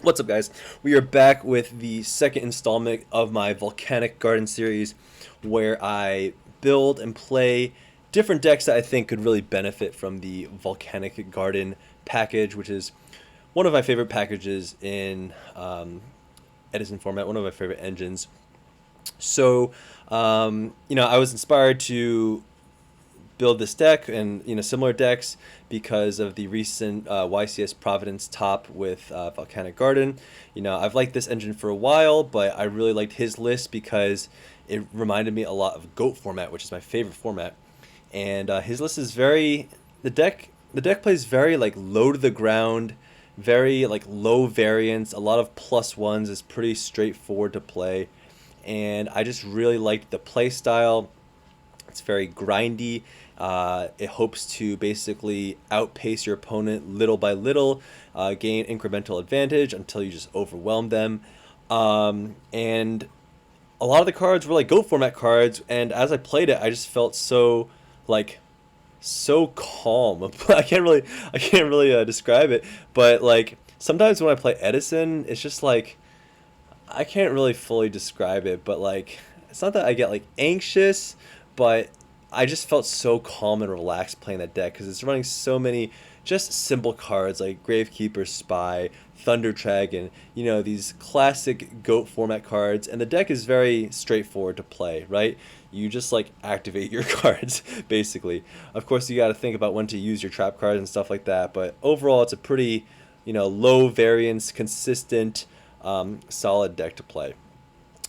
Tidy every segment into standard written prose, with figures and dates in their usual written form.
What's up, guys? We are back with the second installment of my Volcanic Garden series, where I build and play different decks that I think could really benefit from the Volcanic Garden package, which is one of my favorite packages in Edison format, one of my favorite engines. So, I was inspired to build this deck and similar decks because of the recent YCS Providence top with Volcanic Garden. I've liked this engine for a while, but I really liked his list because it reminded me a lot of Goat format, which is my favorite format. And his list is very the deck plays very like low to the ground, very like low variance. A lot of plus ones is pretty straightforward to play, and I just really liked the play style. It's very grindy. It hopes to basically outpace your opponent little by little, gain incremental advantage until you just overwhelm them. And a lot of the cards were like Go format cards, and as I played it, I just felt like so calm. I can't really describe it, but like sometimes when I play Edison, it's just like I can't really fully describe it, but like it's not that I get like anxious, but I just felt so calm and relaxed playing that deck because it's running so many just simple cards like Gravekeeper, Spy, Thunder Dragon, these classic GOAT format cards, and the deck is very straightforward to play, right? You just like activate your cards, basically. Of course, you got to think about when to use your trap cards and stuff like that, but overall, it's a pretty, low variance, consistent, solid deck to play.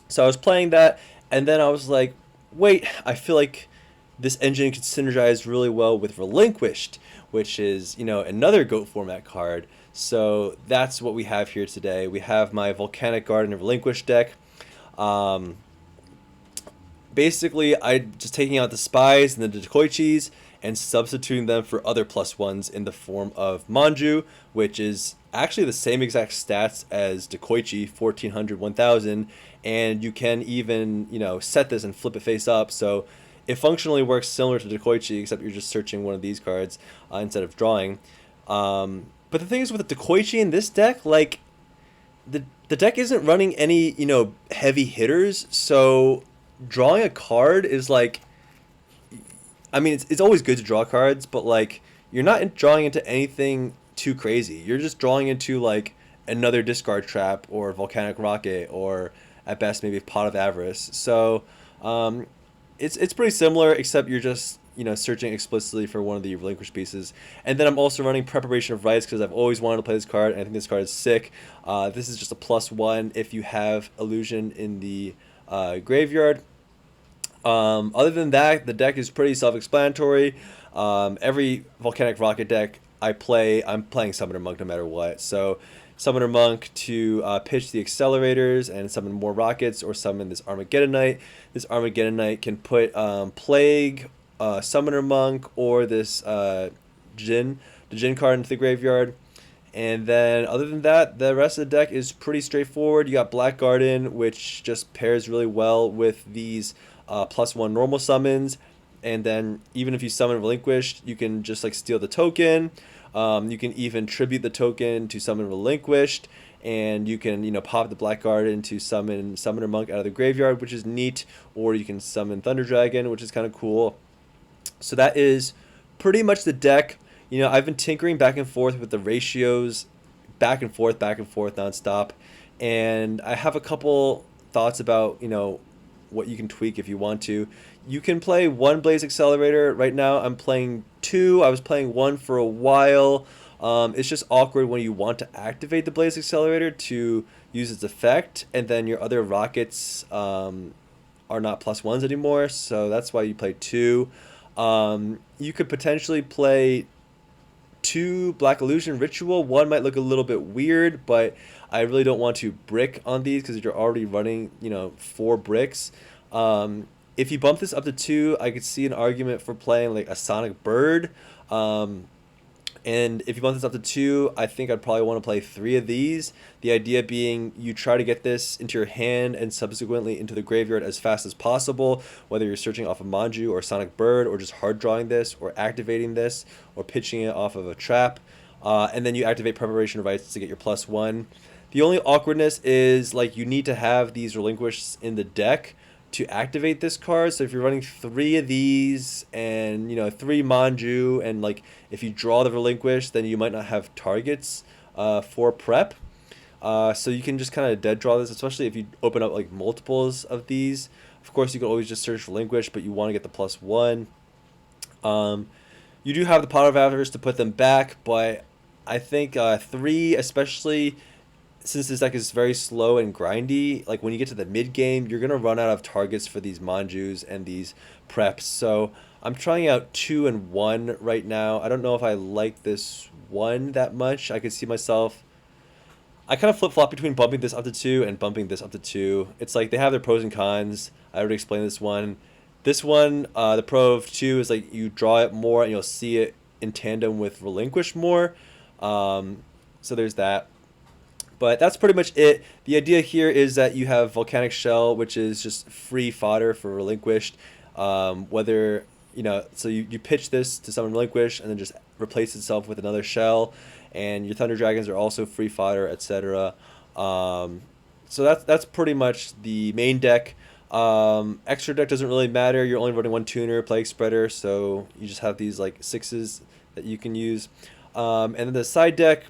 So I was playing that, and then I was like, wait, I feel like this engine could synergize really well with Relinquished, which is, another GOAT format card. So that's what we have here today. We have my Volcanic Garden Relinquished deck. Um, Basically, I just taking out the spies and the Dekoichis and substituting them for other plus ones in the form of Manju, which is actually the same exact stats as Dekoichi, 1400, 1000, and you can even, set this and flip it face up, so it functionally works similar to Dekoichi, except you're just searching one of these cards instead of drawing. But the thing is with the Dekoichi in this deck, like, the deck isn't running any, heavy hitters, so drawing a card is like, I mean, it's always good to draw cards, but like you're not drawing into anything too crazy. You're just drawing into like another discard trap or volcanic rocket or at best maybe pot of avarice. So it's pretty similar, except you're just searching explicitly for one of the relinquished pieces. And then I'm also running Preparation of Rites because I've always wanted to play this card, and I think this card is sick. This is just a +1 if you have Illusion in the graveyard. Other than that, the deck is pretty self-explanatory. Every Volcanic Rocket deck I'm playing Summoner Monk no matter what. So Summoner Monk to pitch the accelerators and summon more rockets, or summon this Armageddon Knight. This Armageddon Knight can put Plague, Summoner Monk, or this the Jin card into the graveyard. And then other than that, the rest of the deck is pretty straightforward. You got Black Garden, which just pairs really well with these +1 normal summons. And then even if you summon Relinquished, you can just like steal the token. You can even tribute the token to summon Relinquished, and you can pop the Black Garden to summon Summoner Monk out of the graveyard, which is neat. Or you can summon Thunder Dragon, which is kind of cool. So that is pretty much the deck. I've been tinkering back and forth with the ratios, back and forth nonstop, and I have a couple thoughts about what you can tweak if you want to. You can play one Blaze Accelerator. Right now I'm playing two. I was playing one for a while. It's just awkward when you want to activate the Blaze Accelerator to use its effect, and then your other rockets are not +1s anymore, so that's why you play two. You could potentially play two Black Illusion Ritual. One might look a little bit weird, but I really don't want to brick on these because you're already running, 4 bricks. If you bump this up to 2, I could see an argument for playing like a Sonic Bird. And if you bump this up to 2, I think I'd probably want to play 3 of these. The idea being you try to get this into your hand and subsequently into the graveyard as fast as possible, whether you're searching off of Manju or Sonic Bird, or just hard drawing this, or activating this, or pitching it off of a trap. And then you activate Preparation of Rites to get your +1. The only awkwardness is like you need to have these relinquished in the deck to activate this card. So if you're running 3 of these and 3 Manju, and like if you draw the relinquished, then you might not have targets for prep. So you can just kind of dead draw this, especially if you open up like multiples of these. Of course, you can always just search relinquished, but you want to get the +1. You do have the pot of avarice to put them back, but I think 3, especially since this deck is very slow and grindy, like when you get to the mid game, you're gonna run out of targets for these Manjus and these preps. So I'm trying out 2 and 1 right now. I don't know if I like this 1 that much. I could see myself. I kind of flip flop between bumping this up to 2 and bumping this up to 2. It's like they have their pros and cons. I already explained this one. This one, the pro of 2 is like you draw it more and you'll see it in tandem with relinquish more. So there's that. But that's pretty much it. The idea here is that you have Volcanic Shell, which is just free fodder for relinquished. Whether, so you pitch this to summon relinquish and then just replace itself with another shell. And your Thunder Dragons are also free fodder, etc. So that's pretty much the main deck. Extra deck doesn't really matter. You're only running 1 tuner, Plague Spreader, so you just have these like 6s that you can use. And then the side deck.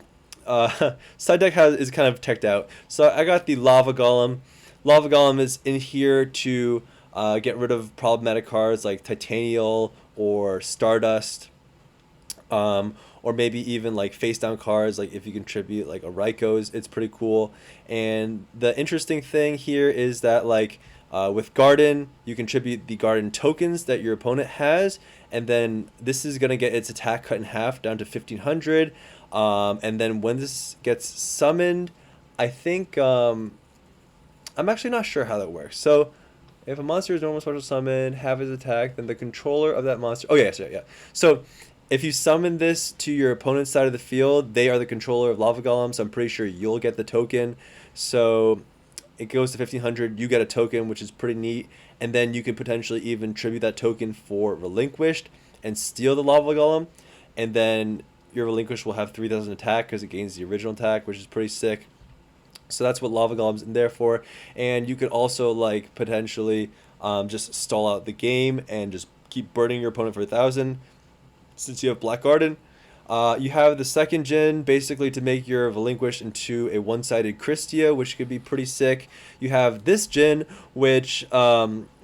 Side deck is kind of teched out. So I got the Lava Golem. Lava Golem is in here to get rid of problematic cards like Titanial or Stardust, or maybe even like face down cards. Like if you contribute like a Raikou, it's pretty cool. And the interesting thing here is that like with Garden, you contribute the Garden tokens that your opponent has, and then this is gonna get its attack cut in half down to 1500. And then when this gets summoned, I think I'm actually not sure how that works. So if a monster is normal special summon, have his attack, then the controller of that monster. Oh yeah. So if you summon this to your opponent's side of the field, they are the controller of Lava Golem. So I'm pretty sure you'll get the token. So it goes to 1500. You get a token, which is pretty neat, and then you can potentially even tribute that token for relinquished and steal the Lava Golem, and then your relinquish will have 3000 attack because it gains the original attack, which is pretty sick. So that's what Lava Golem's in there for. And you could also like potentially just stall out the game and just keep burning your opponent for 1000 since you have Black Garden. You have the second gen basically to make your relinquish into a one-sided Christia, which could be pretty sick. You have this gen, which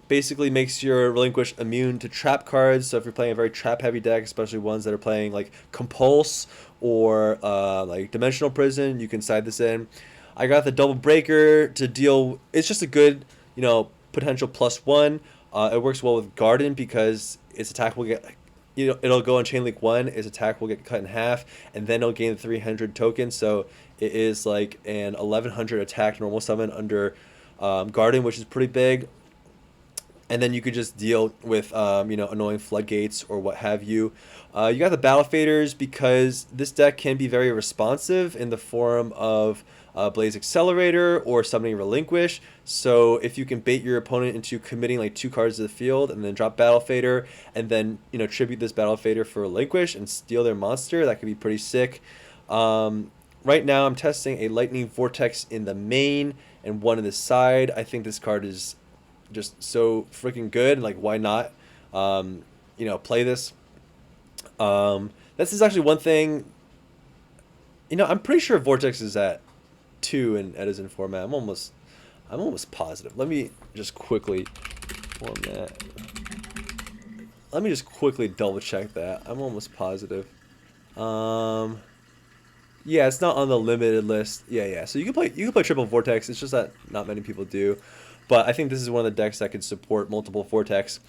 basically makes your relinquish immune to trap cards. So if you're playing a very trap heavy deck, especially ones that are playing like Compulse or like Dimensional Prison, you can side this in. I got the double breaker to deal. It's just a good potential +1. It works well with Garden because its attack will get it'll go on Chain Link 1, its attack will get cut in half, and then it'll gain 300 tokens. So it is like an 1100 attack normal summon under Garden, which is pretty big. And then you could just deal with annoying floodgates or what have you. You got the Battle Faders because this deck can be very responsive in the form of Blaze Accelerator or summoning Relinquish. So if you can bait your opponent into committing like 2 cards to the field and then drop Battle Fader and then tribute this Battle Fader for Relinquish and steal their monster, that could be pretty sick. Right now I'm testing a Lightning Vortex in the main and 1 in the side. I think this card is just so freaking good. Like, why not play this? This is actually one thing. I'm pretty sure Vortex is at 2 in Edison format. I'm almost positive. Let me just quickly format. Let me just quickly double check that. I'm almost positive. Yeah, it's not on the limited list. Yeah. So you can play triple Vortex. It's just that not many people do. But I think this is one of the decks that can support multiple Vortex.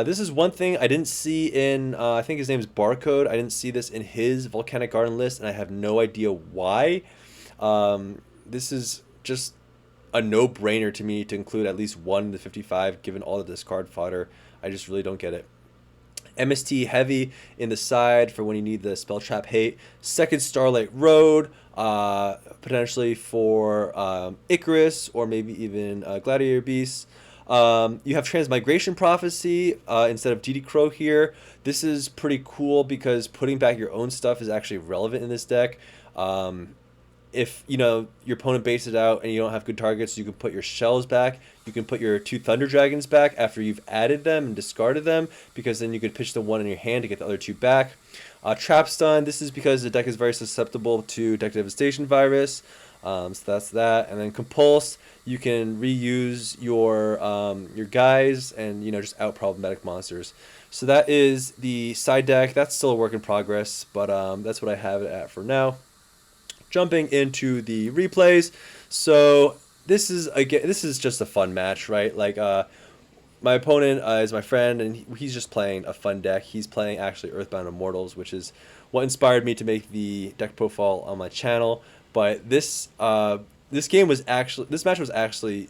This is one thing I didn't see in, I think his name is Barcode. I didn't see this in his Volcanic Garden list, and I have no idea why. This is just a no-brainer to me to include at least 1 in the 55, given all the discard fodder. I just really don't get it. MST heavy in the side for when you need the Spell Trap Hate. Second Starlight Road, potentially for Icarus or maybe even Gladiator Beast. You have Transmigration Prophecy instead of DD Crow here. This is pretty cool because putting back your own stuff is actually relevant in this deck. if you know your opponent bases out and you don't have good targets, you can put your shells back. You can put your 2 thunder dragons back after you've added them and discarded them, because then you could pitch the 1 in your hand to get the other 2 back. Trap stun. This is because the deck is very susceptible to deck devastation virus. So that's that. And then compulse. You can reuse your guys and just out problematic monsters. So that is the side deck. That's still a work in progress, but that's what I have it at for now. Jumping into the replays. So this is just a fun match, right? Like my opponent is my friend, and he's just playing a fun deck. He's playing actually Earthbound Immortals, which is what inspired me to make the deck profile on my channel. But this match was actually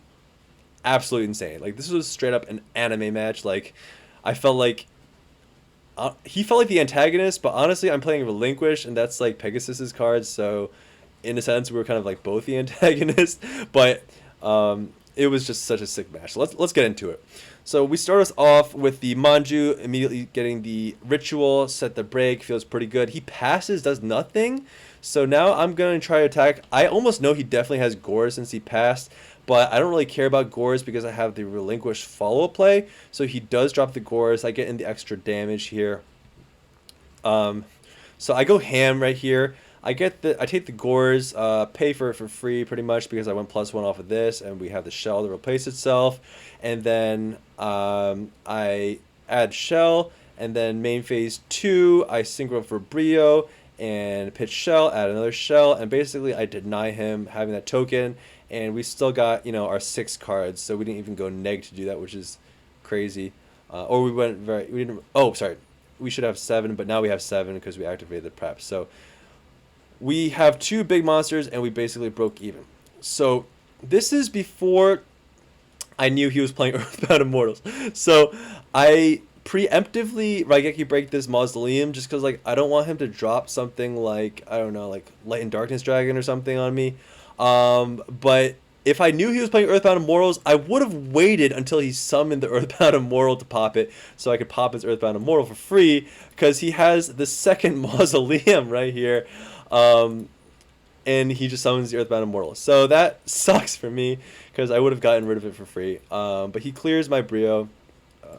absolutely insane. Like, this was straight up an anime match. Like, I felt like he felt like the antagonist, but honestly, I'm playing Relinquished, and that's like Pegasus's cards, so in a sense, we were kind of like both the antagonist. But it was just such a sick match. So let's get into it. So we start us off with the Manju, immediately getting the ritual, set the break, feels pretty good. He passes, does nothing. So now I'm going to try to attack. I almost know he definitely has Gores since he passed, but I don't really care about Gores because I have the Relinquished follow play. So he does drop the Gores. I get in the extra damage here. So I go ham right here. I take the Gores, pay for it for free pretty much because I went +1 off of this, and we have the shell to replace itself. And then I add shell, and then main phase 2, I synchro for Brio and pitch shell, add another shell, and basically I deny him having that token, and we still got our 6 cards, so we didn't even go neg to do that, which is crazy. Or we didn't. Oh, sorry, we should have 7, but now we have 7 because we activated the prep. So we have 2 big monsters, and we basically broke even. So this is before I knew he was playing Earthbound Immortals. So I preemptively Raigeki break this Mausoleum just because, like, I don't want him to drop something like, I don't know, like Light and Darkness Dragon or something on me. But if I knew he was playing Earthbound Immortals, I would have waited until he summoned the Earthbound Immortal to pop it, so I could pop his Earthbound Immortal for free, because he has the second Mausoleum right here. And he just summons the Earthbound Immortal. So that sucks for me, because I would have gotten rid of it for free. But he clears my Brio.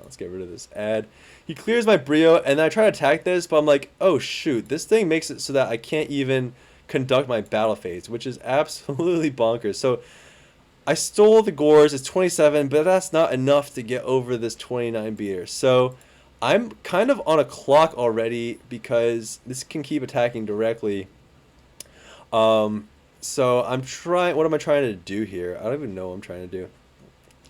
Let's get rid of this ad. He clears my Brio, and then I try to attack this, but I'm like, oh shoot, this thing makes it so that I can't even conduct my battle phase, which is absolutely bonkers. So I stole the Gores. It's 27, but that's not enough to get over this 29 beater. So I'm kind of on a clock already, because this can keep attacking directly. So I'm trying. What am I trying to do here? I don't even know what I'm trying to do.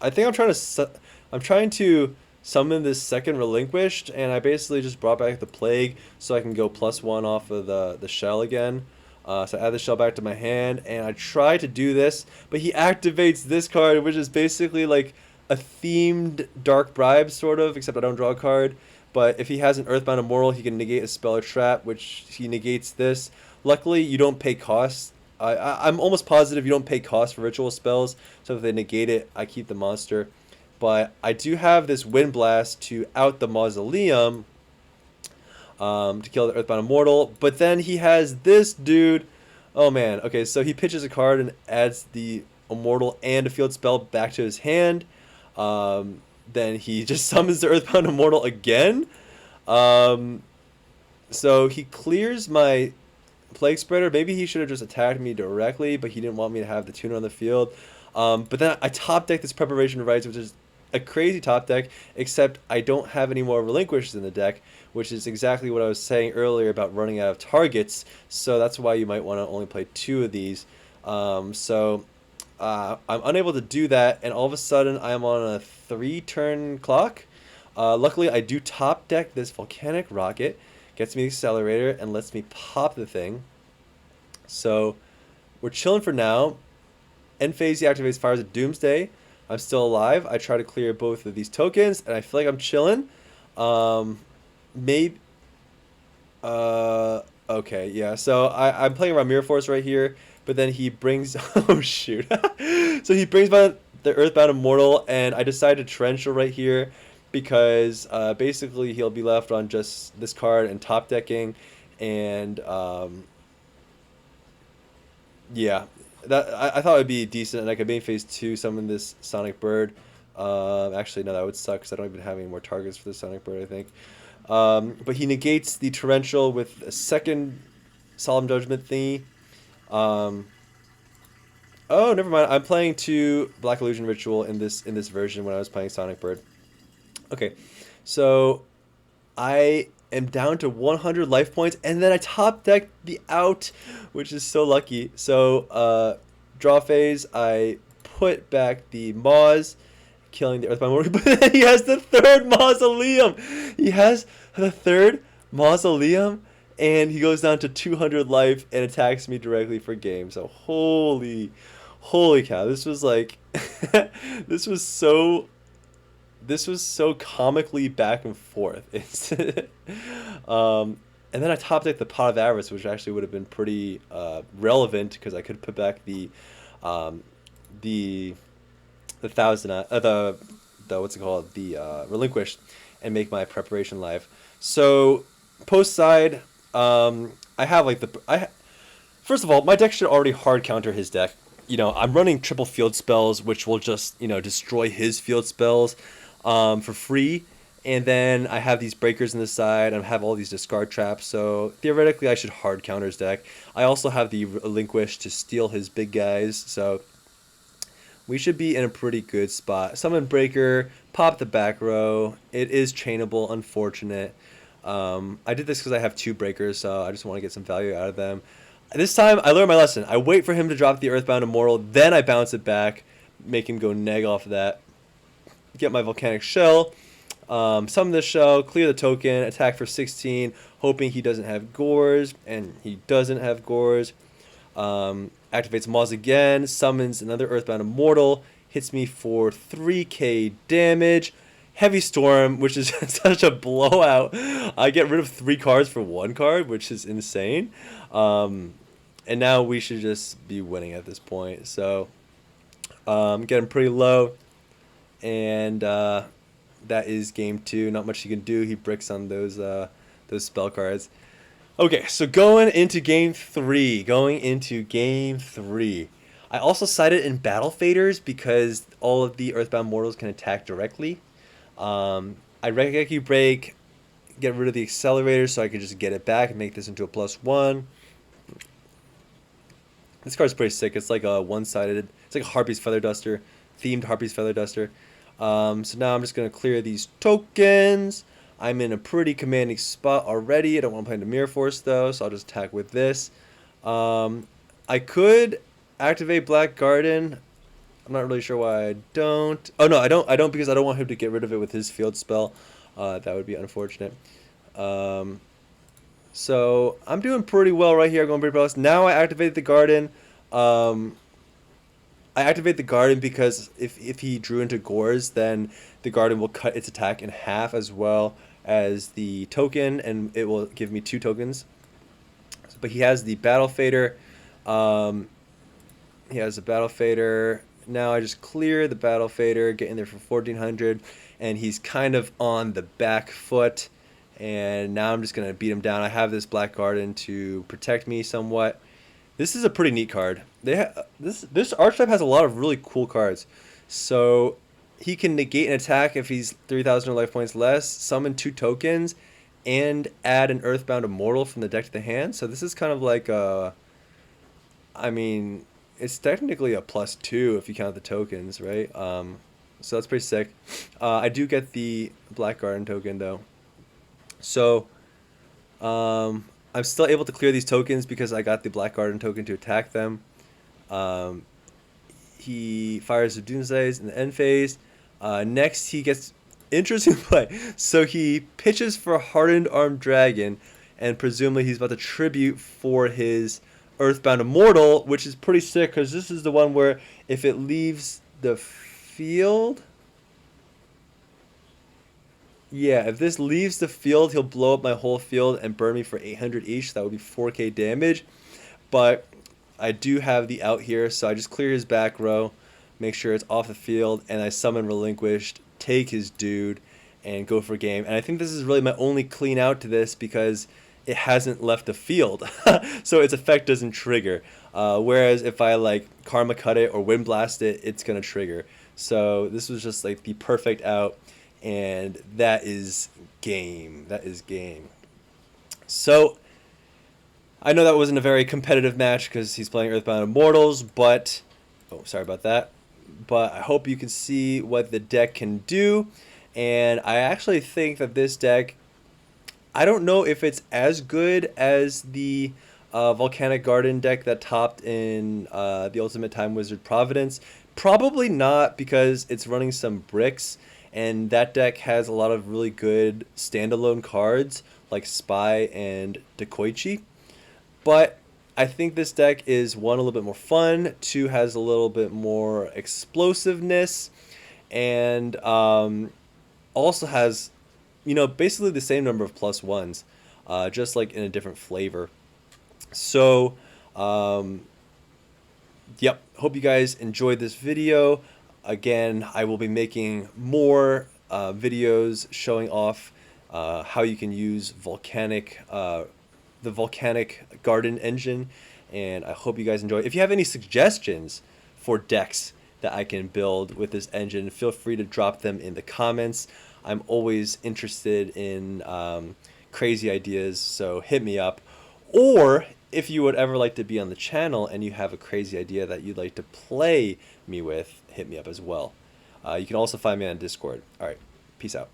I think I'm trying to summon this second Relinquished, and I basically just brought back the Plague so I can go +1 off of the shell again. So I add the shell back to my hand, and I try to do this, but he activates this card, which is basically like a themed Dark Bribe, sort of, except I don't draw a card. But if he has an Earthbound Immortal, he can negate a spell or trap, which he negates this. Luckily, you don't pay costs. I'm almost positive you don't pay costs for ritual spells, so if they negate it, I keep the monster. But I do have this Wind Blast to out the Mausoleum, to kill the Earthbound Immortal. But then he has this dude. Oh man, okay, so he pitches a card and adds the Immortal and a field spell back to his hand. Then he just summons the Earthbound Immortal again. So he clears my Plague Spreader. Maybe he should have just attacked me directly, but he didn't want me to have the tuner on the field. But then I top deck this Preparation Rites, which is a crazy top deck, except I don't have any more Relinquished in the deck, which is exactly what I was saying earlier about running out of targets. So that's why you might want to only play 2 of these. I'm unable to do that, and all of a sudden I'm on a 3-turn clock. Luckily, I do top deck this Volcanic Rocket, gets me the Accelerator, and lets me pop the thing. So we're chilling for now. End phase, he activates Fires of Doomsday. I'm still alive. I try to clear both of these tokens, and I feel like I'm chilling. Maybe. Okay, yeah. So I'm playing around Mirror Force right here, but then he brings. Oh shoot! So he brings by the Earthbound Immortal, and I decide to Torrential right here, because basically he'll be left on just this card and top decking, and Yeah, that I thought it would be decent, and I could main phase two summon this Sonic Bird. Actually, no, that would suck because I don't even have any more targets for the Sonic Bird, I think. But he negates the Torrential with a second Solemn Judgment thingy. Um, oh, never mind. I'm playing two Black Illusion Ritual in this version when I was playing Sonic Bird. Okay, so I am down to 100 life points, and then I top deck the out, which is so lucky. So, draw phase, I put back the Maws, killing the Earthbound Mortal, but then he has the third Mausoleum! He has the third Mausoleum, and he goes down to 200 life and attacks me directly for game. So, holy cow, this was like, this was so comically back and forth. It's and then I top decked the Pot of Avarice, which actually would have been pretty relevant because I could put back um, the thousand the what's it called, the Relinquished, and make my preparation live. So post side, I have like first of all, my deck should already hard counter his deck. I'm running triple field spells, which will just destroy his field spells for free. And then I have these breakers on the side, and I have all these discard traps, so theoretically I should hard counter his deck. I also have the Relinquish to steal his big guys, so we should be in a pretty good spot. Summon Breaker, pop the back row. It is chainable, unfortunate. I did this because I have two breakers, so I just want to get some value out of them. This time, I learned my lesson. I wait for him to drop the Earthbound Immortal, then I bounce it back, make him go neg off of that. Get my Volcanic Shell, summon the shell, clear the token, attack for 16, hoping he doesn't have Gores, and he doesn't have Gores. Activates Maws again, summons another Earthbound Immortal, hits me for 3k damage. Heavy Storm, which is such a blowout. I get rid of 3 cards for 1 card, which is insane. And now we should just be winning at this point. So, getting pretty low. And that is game 2. Not much you can do. He bricks on those spell cards. Okay, so going into game 3. I also cited in Battle Faders because all of the Earthbound Mortals can attack directly. I Regeki Break, get rid of the Accelerator so I can just get it back and make this into a +1. This card's pretty sick. It's like a one-sided, it's like a Harpy's Feather Duster, themed Harpy's Feather Duster. So now I'm just going to clear these tokens. I'm in a pretty commanding spot already. I don't want to play into Mirror Force though, so I'll just attack with this. I could activate Black Garden. I'm not really sure why I don't. Oh no, I don't because I don't want him to get rid of it with his field spell. That would be unfortunate. So I'm doing pretty well right here. Going pretty close. Now I activate the Garden. I activate the Garden because if he drew into Gores, then the Garden will cut its attack in half as well as the token, and it will give me 2 tokens. But he has the Battle Fader. He has a Battle Fader. Now I just clear the Battle Fader, get in there for 1400, and he's kind of on the back foot. And now I'm just going to beat him down. I have this Black Garden to protect me somewhat. This is a pretty neat card. This archetype has a lot of really cool cards. So he can negate an attack if he's 3,000 life points less, summon 2 tokens, and add an Earthbound Immortal from the deck to the hand. So this is kind of like a... I mean, it's technically a +2 if you count the tokens, right? So that's pretty sick. I do get the Black Garden token, though. So, I'm still able to clear these tokens because I got the Black Garden token to attack them. He fires the Doomsdays in the end phase. Next, he gets interesting play. So he pitches for a Hardened Armed Dragon, and presumably he's about to tribute for his Earthbound Immortal, which is pretty sick because this is the one where if it leaves the field... Yeah, if this leaves the field, he'll blow up my whole field and burn me for 800 each. That would be 4k damage. But I do have the out here, so I just clear his back row, make sure it's off the field, and I summon Relinquished, take his dude, and go for game. And I think this is really my only clean out to this because it hasn't left the field, so its effect doesn't trigger. Whereas if I like Karma Cut it or Wind Blast it, it's gonna trigger. So this was just like the perfect out, and that is game. That is game. So I know that wasn't a very competitive match because he's playing Earthbound Immortals, but oh, sorry about that. But I hope you can see what the deck can do, and I actually think that this deck, I don't know if it's as good as the Volcanic Garden deck that topped in the Ultimate Time Wizard Providence. Probably not, because it's running some bricks, and that deck has a lot of really good standalone cards like Spy and Dekoichi. But I think this deck is, one, a little bit more fun, two, has a little bit more explosiveness, and also has, you know, basically the same number of +1s, just like in a different flavor. So, yep, hope you guys enjoyed this video. Again, I will be making more videos showing off how you can use the Volcanic Garden engine, and I hope you guys enjoy. If you have any suggestions for decks that I can build with this engine, feel free to drop them in the comments. I'm always interested in crazy ideas, so hit me up. Or if you would ever like to be on the channel and you have a crazy idea that you'd like to play me with, hit me up as well. You can also find me on Discord. All right, peace out.